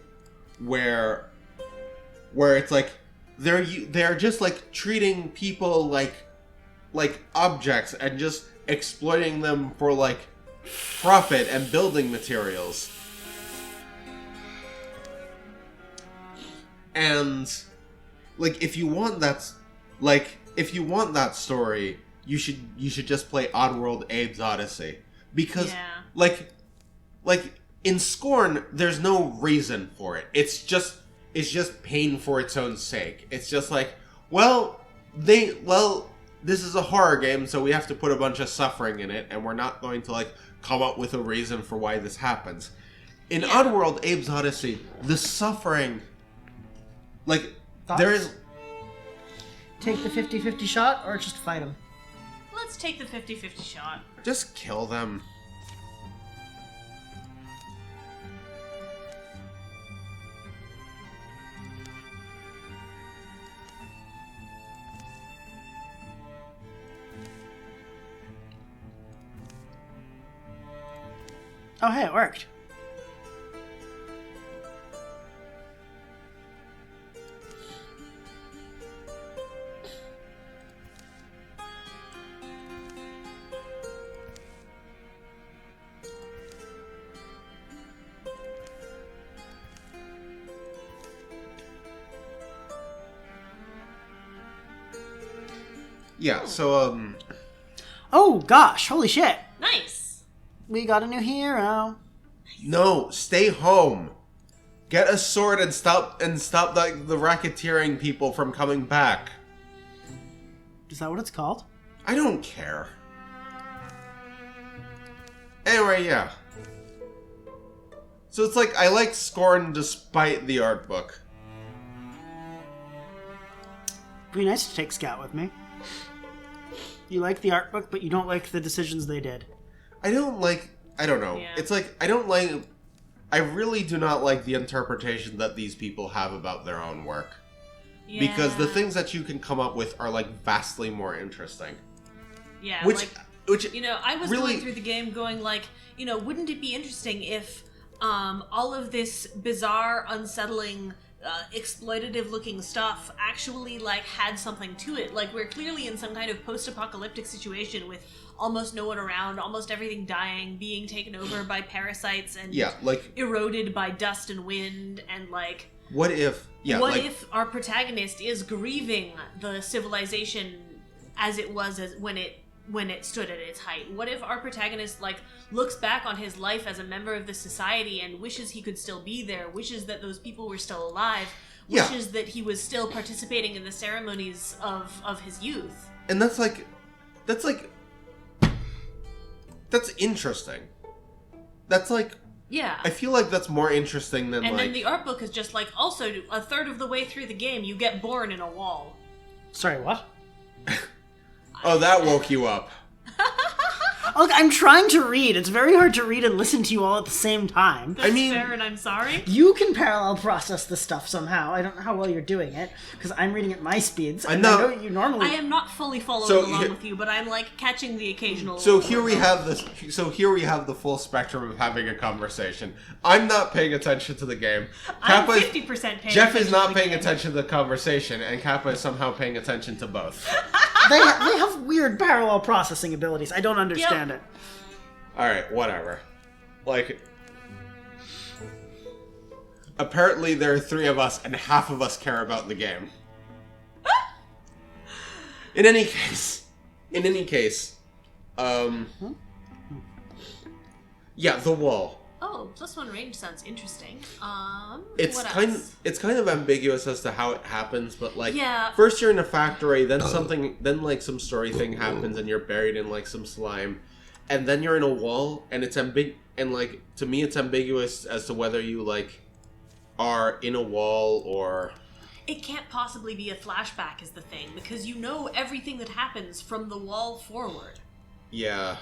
where it's, like, they're just, like, treating people like objects and just exploiting them for, like, profit and building materials. And, like, if you want that story, you should just play Oddworld Abe's Odyssey. Because, Yeah. like, in Scorn, there's no reason for it. It's just pain for its own sake. It's just like, this is a horror game, so we have to put a bunch of suffering in it, and we're not going to, like, come up with a reason for why this happens. In Oddworld, Abe's Odyssey, the suffering, like, there is... Take the 50-50 shot, or just fight him? Let's take the 50-50 shot. Just kill them. Oh, hey, it worked. Yeah, so, Oh, gosh, holy shit. Nice. We got a new hero. no, stay home. Get a sword and stop like the racketeering people from coming back. Is that what it's called? I don't care. Anyway, yeah. So it's like, I like Scorn despite the art book. Be nice to take Scout with me. You like the art book, but you don't like the decisions they did. I don't know. Yeah. It's like, I really do not like the interpretation that these people have about their own work. Yeah. Because the things that you can come up with are, like, vastly more interesting. Yeah, Which, I was really... going through the game going like, wouldn't it be interesting if all of this bizarre, unsettling, exploitative-looking stuff actually, like, had something to it? Like, we're clearly in some kind of post-apocalyptic situation with almost no one around, almost everything dying, being taken over by parasites, and eroded by dust and wind, and, like... What if... Yeah, what if our protagonist is grieving the civilization as it was when it stood at its height? What if our protagonist, like, looks back on his life as a member of this society and wishes he could still be there, wishes that those people were still alive, wishes that he was still participating in the ceremonies of his youth? And that's interesting. That's like... Yeah. I feel like that's more interesting than, And then the art book is just like, also, a third of the way through the game, you get born in a wall. Sorry, what? Oh, that woke you up. Look, I'm trying to read. It's very hard to read and listen to you all at the same time. That's fair, and I'm sorry. You can parallel process the stuff somehow. I don't know how well you're doing it, because I'm reading at my speeds. I know you normally... I am not fully following along with you, but I'm, like, catching the occasional... So here we have the full spectrum of having a conversation. I'm not paying attention to the game. I'm 50% paying Jeff is not paying attention to the conversation, and Kappa is somehow paying attention to both. They have weird parallel processing abilities. I don't understand it. Alright, whatever. Like, apparently there are 3 of us, and half of us care about the game. In any case, yeah, the wall. Oh, +1 range sounds interesting. It's kind of ambiguous as to how it happens, but like, yeah. First you're in a factory, then like some story thing happens, and you're buried in like some slime, and then you're in a wall, and it's like, to me it's ambiguous as to whether you like are in a wall or... It can't possibly be a flashback is the thing, because you know everything that happens from the wall forward. Yeah.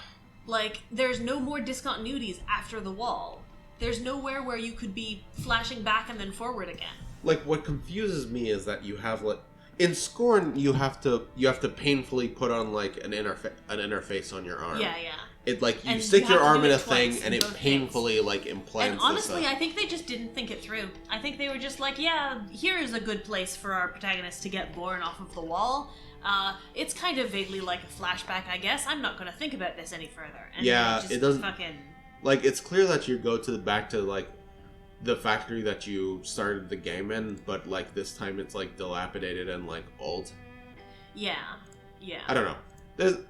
Like, there's no more discontinuities after the wall. There's nowhere where you could be flashing back and then forward again. Like, what confuses me is that you have, like... In Scorn, you have to painfully put on, like, an interface on your arm. Yeah. It, like, you And stick you your have to arm do in it a thing, twice and in it both painfully, like, implants And honestly, this I think they just didn't think it through. I think they were just like, yeah, here is a good place for our protagonist to get born off of the wall. It's kind of vaguely like a flashback, I guess. I'm not going to think about this any further. And yeah, just it doesn't... Fucking... Like, it's clear that you go back to, like, the factory that you started the game in, but, like, this time it's, like, dilapidated and, like, old. Yeah. I don't know.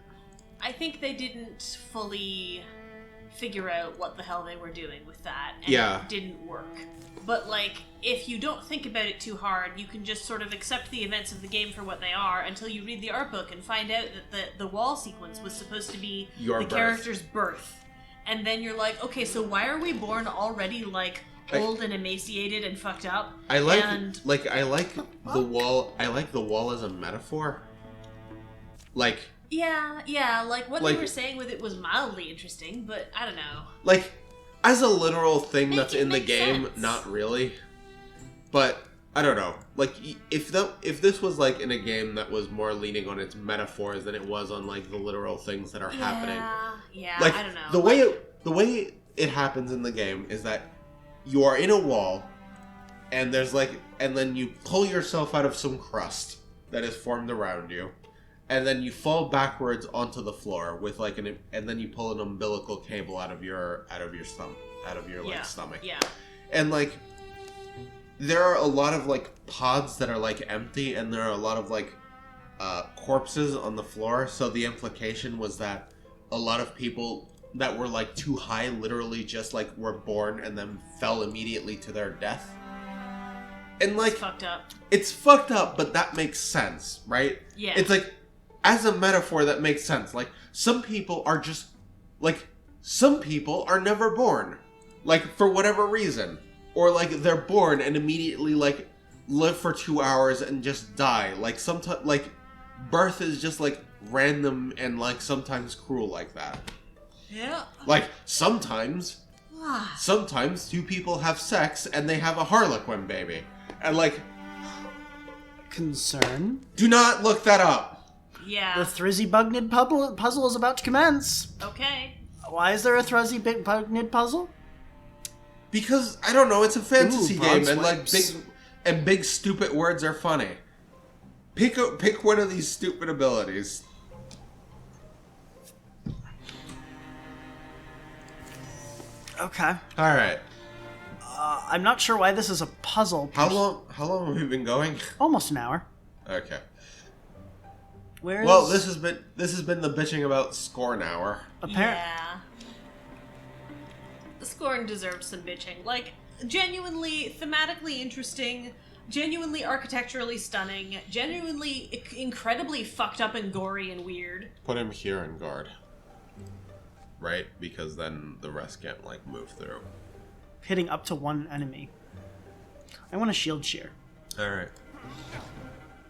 I think they didn't fully figure out what the hell they were doing with that, and it didn't work. But, like, if you don't think about it too hard, you can just sort of accept the events of the game for what they are until you read the art book and find out that the wall sequence was supposed to be Your the birth. character's birth. and then you're like, okay, so why are we born already like old and emaciated and fucked up? I like and... I like the wall. I like the wall as a metaphor. Like yeah, like what they were saying with it was mildly interesting, but I don't know. Like as a literal thing that's in the make game, sense. not really. But I don't know. Like if this was like in a game that was more leaning on its metaphors than it was on like the literal things that are happening. Yeah, Like I don't know. the way it happens in the game is that you are in a wall, and there's and then you pull yourself out of some crust that is formed around you, and then you fall backwards onto the floor with and then you pull an umbilical cable out of your stomach. Yeah. And there are a lot of pods that are empty, and there are a lot of corpses on the floor. So the implication was that a lot of people that were too high literally just were born and then fell immediately to their death. And It's fucked up. It's fucked up, but that makes sense, right? Yeah. It's as a metaphor that makes sense. Some people are just some people are never born. For whatever reason. Or they're born and immediately live for 2 hours and just die. Sometimes birth is just random and sometimes cruel like that. Yeah. Sometimes two people have sex and they have a Harlequin baby. And Concern? do not look that up. Yeah. The Thrizzy Bugnid puzzle is about to commence. Okay. Why is there a Thrizzy Bugnid puzzle? Because I don't know, it's a fantasy Ooh, game broad swipes. and big stupid words are funny. Pick one of these stupid abilities. Okay. All right. I'm not sure why this is a puzzle. How long have we been going? Almost an hour. Okay. Where Well, is... this has been the bitching about Scorn Hour. Yeah. Scorn deserves some bitching. Genuinely thematically interesting, genuinely architecturally stunning, genuinely incredibly fucked up and gory and weird. Put him here in guard. Right? Because then the rest can't move through. Hitting up to one enemy. I want a shield shear. Alright.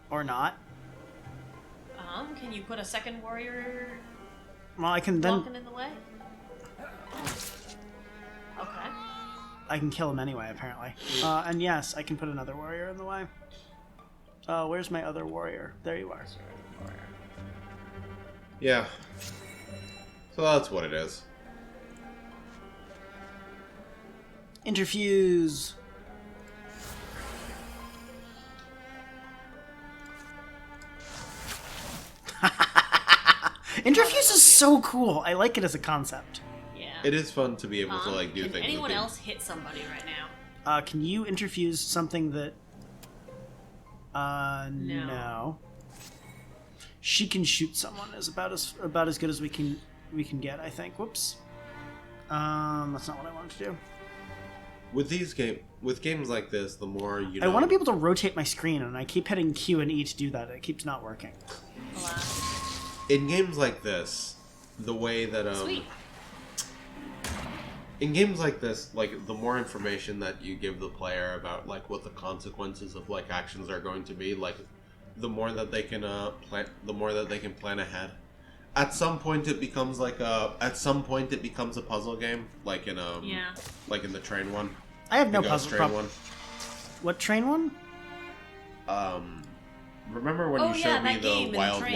Or not. Can you put a second warrior Well, I can then... walking in the way? Okay. I can kill him anyway, apparently. And yes, I can put another warrior in the way. Where's my other warrior? There you are. Yeah. So that's what it is. Interfuse. Interfuse is so cool. I like it as a concept. Yeah. It is fun to be able to do can things. anyone with else hit somebody right now? Can you interfuse something that... no. She can shoot someone is about as good as we can get, I think. Whoops. That's not what I wanted to do. With games like this, the more you know. I want to be able to rotate my screen, and I keep hitting Q and E to do that. It keeps not working. Alas. In games like this, the way that Sweet. in games like this, the more information that you give the player about what the consequences of actions are going to be, the more that they can plan ahead. At some point it becomes it becomes a puzzle game, in the train one. I have no The Ghost puzzle train problem. one. What train one? Remember when Oh, you yeah, showed me that the game in the Wild train.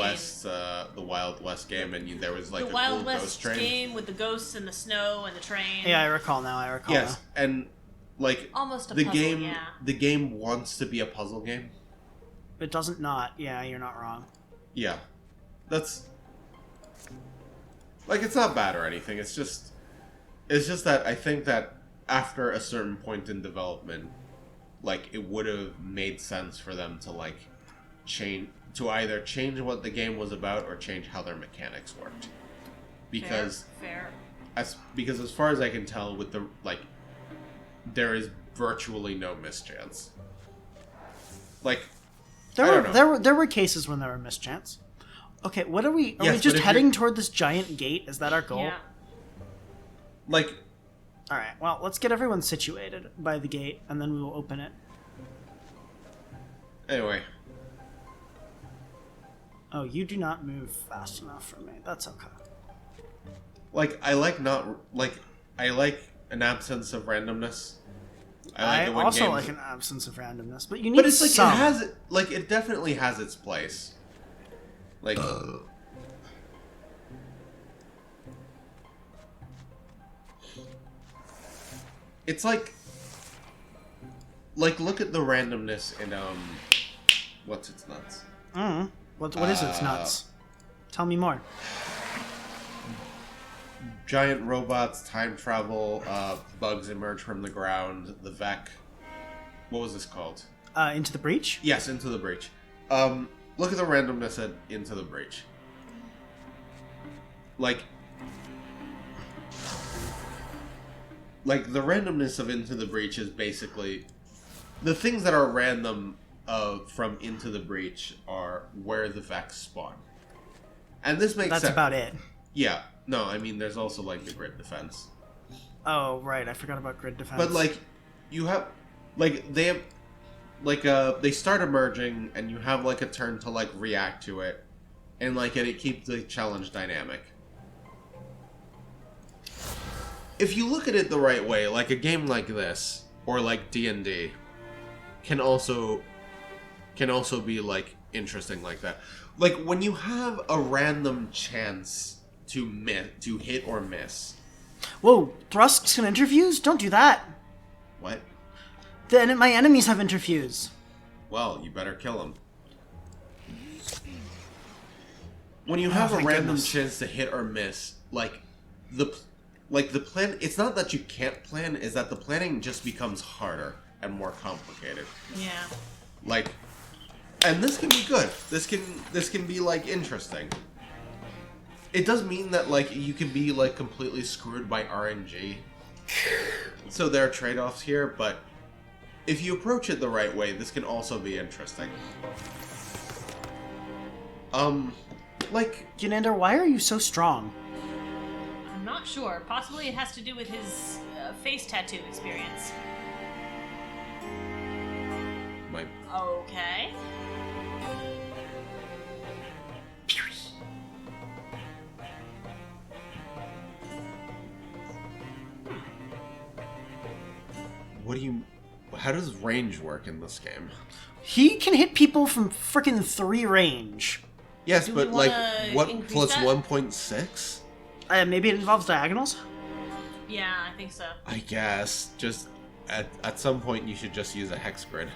West game, and there was The a Wild cool West ghost train? game with the ghosts and the snow and the train. Yeah, I recall now. Yes, and Almost a the puzzle, game. yeah. The game wants to be a puzzle game. It doesn't not. Yeah, you're not wrong. Yeah, that's it's not bad or anything. It's just that I think that after a certain point in development, it would have made sense for them to either change what the game was about or change how their mechanics worked. Because Fair. because as far as I can tell, with the there is virtually no mischance. There were cases when there were mischance. Okay, what are we? Are we Yes, just but if heading toward this giant gate? Is that our goal? Yeah. Like, All right. Well, let's get everyone situated by the gate, and then we will open it. anyway. Oh, you do not move fast enough for me. That's okay. Like, I like an absence of randomness. I it when also games- like an absence of randomness, but you need But it's like some. it definitely has its place. Like it's like look at the randomness in what's its nuts? What is its nuts? Tell me more. Giant robots, time travel, bugs emerge from the ground, the Vec. What was this called? Into the Breach? Yes, Into the Breach. Look at the randomness at Into the Breach. Like the randomness of Into the Breach is basically the things that are random from Into the Breach are where the Vex spawn. And this makes sense. That's about it. Yeah. No, I mean there's also like the grid defense. Oh, right. I forgot about grid defense. But like you have they have they start emerging and you have like a turn to like react to it. And like it keeps the challenge dynamic. If you look at it the right way, like a game like this or like D&D can also be like interesting like that. Like when you have a random chance to hit or miss. Whoa, thrusts and interviews? Don't do that. What? Then my enemies have interviews. Well, you better kill them. When you have a thank random goodness. chance to hit or miss, the plan, it's not that you can't plan, is that the planning just becomes harder and more complicated. Yeah. And this can be good. This can be like interesting. It does mean that like you can be like completely screwed by RNG. So there are trade-offs here, but if you approach it the right way, this can also be interesting. Yunander, why are you so strong? I'm not sure. Possibly it has to do with his face tattoo experience. My Okay. How does range work in this game? He can hit people from frickin' 3 range. Yes, Do we but like wanna what increase plus that? 1.6? Maybe it involves diagonals? Yeah, I think so. I guess. Just at some point you should just use a hex grid.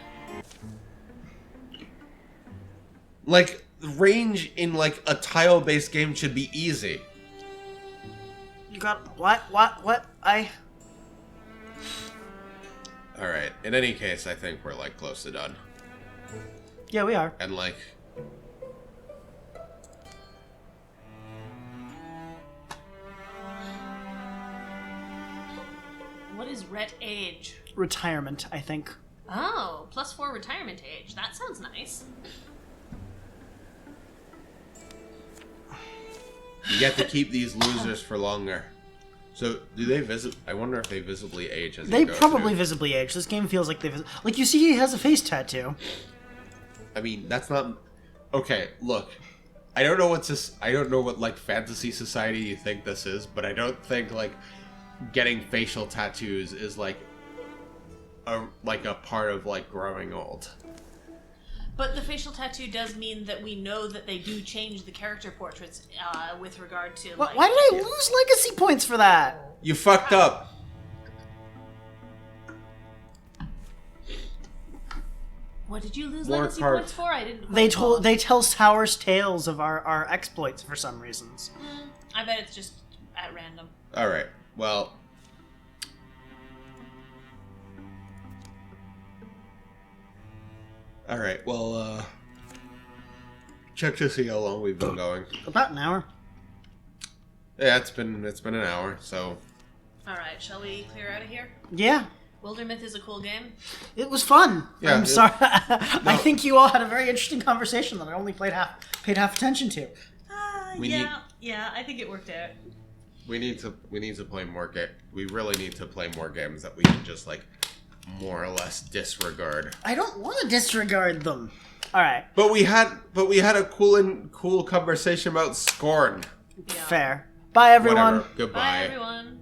Like range in like a tile-based game should be easy. You got... What? Alright, in any case, I think we're like close to done. Yeah, we are. And like... What is ret age? Retirement, I think. Oh, +4 retirement age. That sounds nice. You get to keep these losers for longer. So, do they I wonder if they visibly age as They you go probably through. visibly age. This game feels like like, you see he has a face tattoo. I mean, that's not... Okay, look. I don't know what, like, fantasy society you think this is, but I don't think, like, getting facial tattoos is, like a part of, like, growing old. But the facial tattoo does mean that we know that they do change the character portraits with regard to, like... Why did I lose legacy points for that? You fucked up! What did you lose More legacy cards. points for? I didn't They quite follow. they tell sour tales of our exploits for some reasons. I bet it's just at random. Alright, well... Alright, well, check to see how long we've been going. About an hour. Yeah, it's been an hour, so... Alright, shall we clear out of here? Yeah, Wildermyth is a cool game. it was fun. Yeah, I'm sorry. I think you all had a very interesting conversation that I only paid half attention to. We need- Yeah, I think it worked out. We need to play more We really need to play more games that we can just like more or less disregard. I don't want to disregard them. All right. But we had a cool conversation about Scorn. Yeah. Fair. Bye, everyone. Whatever. Goodbye. Bye, everyone.